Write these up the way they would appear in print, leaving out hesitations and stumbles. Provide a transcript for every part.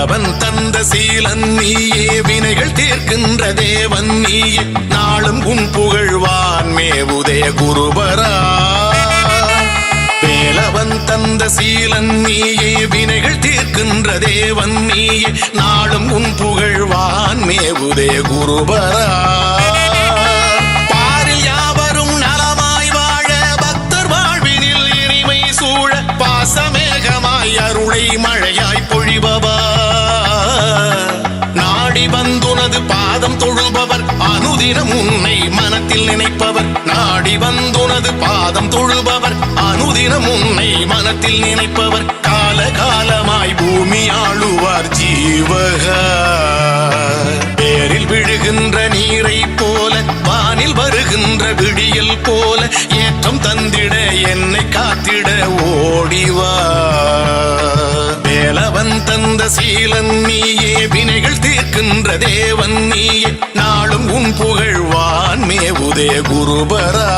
வேலவன் தந்த சீலன் நீயே வினைகள் தீர்க்கின்ற தேவன் நீயே நாளும் உன் புகழ்வான் மேவுதே குருபரா வேலவன் தந்த சீலன் நீயே வினைகள் தீர்க்கின்ற தேவன் நீயே நாளும் உன் புகழ்வான் மேவுதே குருபரா பாரில் யாவரும் நலமாய் வாழ பக்தர் வாழ்வினில் இனிமை சூழ பாசமேகமாய் அருளை மழையாய் பொழிபவா நாடி வந்துனது பாதம் தொழுபவர் அனுதினம் உன்னை மனத்தில் நினைப்பவர் நாடி வந்துனது பாதம் தொழுபவர் அனுதினம் உன்னை மனத்தில் நினைப்பவர் கால காலமாய் பூமி ஆளுவார் ஜீவக பேரில் விழுகின்ற நீரை போல வானில் வருகின்ற விடியல் போல ஏற்றம் தந்திட என்னை காத்திட ஓடிவா வேலவன் தந்த சீலன் நீயே வினைகள் தீர்க்கின்ற தேவன் நீயே நாளும் உன் புகழ்வான் மேவுதே குருபரா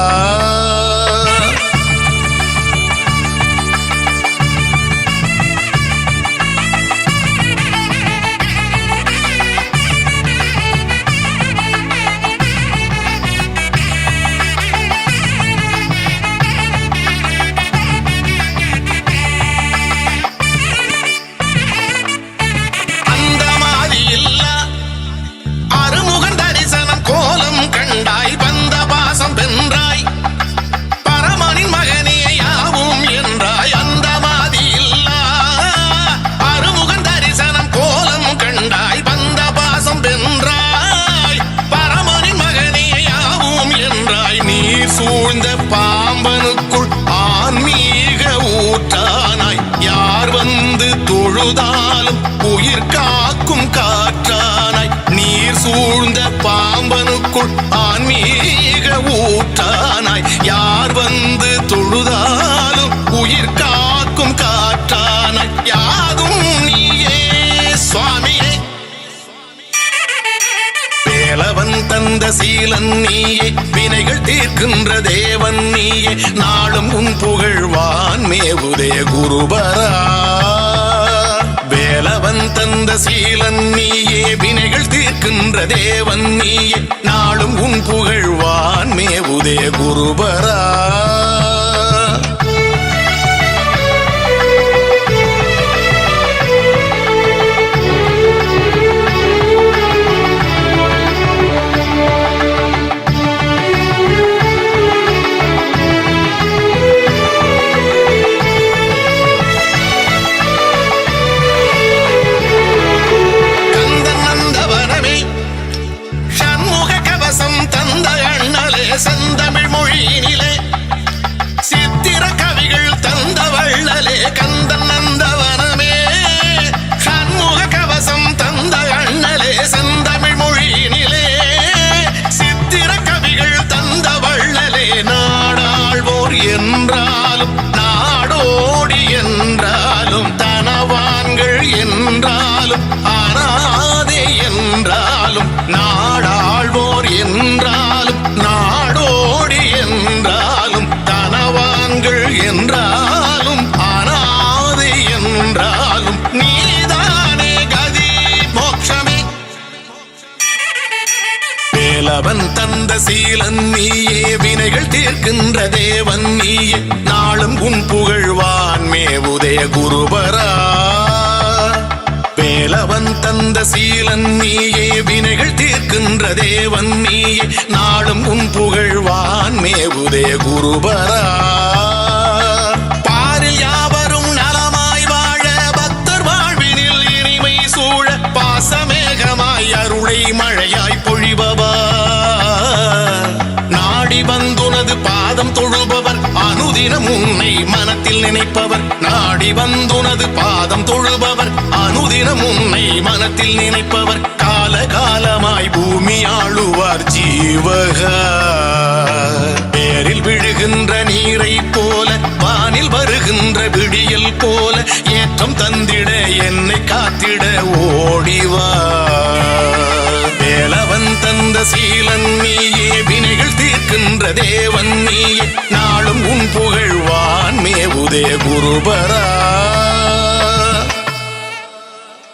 சூழ்ந்த பாம்பனுக்குள் ஆன்மீக ஊற்றானாய் யார் வந்து தொழுதாலும் உயிர் காக்கும் காற்றானாய் நீர் சூழ்ந்த பாம்பனுக்குள் ஆன்மீக ஊற்றானாய் யார் வந்து தொழுதாலும் உயிர் காக்கும் காற்றானாய் யாதும் நீயே சுவாமியே வேலவன் தந்த சீலன் நீயே வினைகள் தீர்க்கின்ற தேவன் நீயே நாளும் உன் புகழ்வான் மேவுதே குருபரா வேலவன் தந்த சீலன் நீயே வினைகள் தீர்க்கின்ற தேவன் நீயே நாளும் உன் புகழ்வான் மேவுதே குருபரா செந்தமிழ் மொழியினிலே சித்திர கவிகள் தந்த வள்ளலே கந்தன் நந்தவனமே சண்முக கவசம் தந்த அண்ணலே செந்தமிழ் மொழியினிலே சித்திர கவிகள் தந்த வள்ளலே நாடாள்வோர் என்றாலும் நாடோடி என்றாலும் தனவான்கள் என்றாலும் அனாதை என்றாலும் நாடாள்வோர் என்றாலும் நாடோடி என்றாலும் தனவான்கள் என்றாலும் அனாதை என்றாலும் நீதானே கதி மோட்சமே வேலவன் தந்த சீலன் நீயே வினைகள் தீர்க்கின்ற தேவன் நீயே நாளும் உன் புகழ்வான் மேவுதே குருபரா வேலவன் தந்த சீலன் நீயே வினைகள் தீர்க்கின்ற தேவன் நீயே நாளும் உன் புகழ்வான் மேவுதே குருபரா பாரில் யாவரும் நலமாய் வாழ பக்தர் வாழ்வினில் இனிமை சூழ பாசமேகமாய் அருளை மழையாய் பொழிபவா நாடி வந்துனது பாதம் தொழுபவர் அனுதினம் உன்னை மனத்தில் நினைப்பவர் நாடி வந்துனது பாதம் தொழுபவர் அனுதினம் உன்னை மனத்தில் நினைப்பவர் கால காலமாய் பூமி ஆளுவார் ஜீவக பேரில் விழுகின்ற நீரை போல வானில் வருகின்ற விடியல் போல ஏற்றம் தந்திட என்னை காத்திட ஓடிவா வேலவன் தந்த சீலன் நீயே வினைகள் தீர்க்கின்ற தேவன் நீயே நாளும் உன் புகழ்வான் மேவுதே குருபரா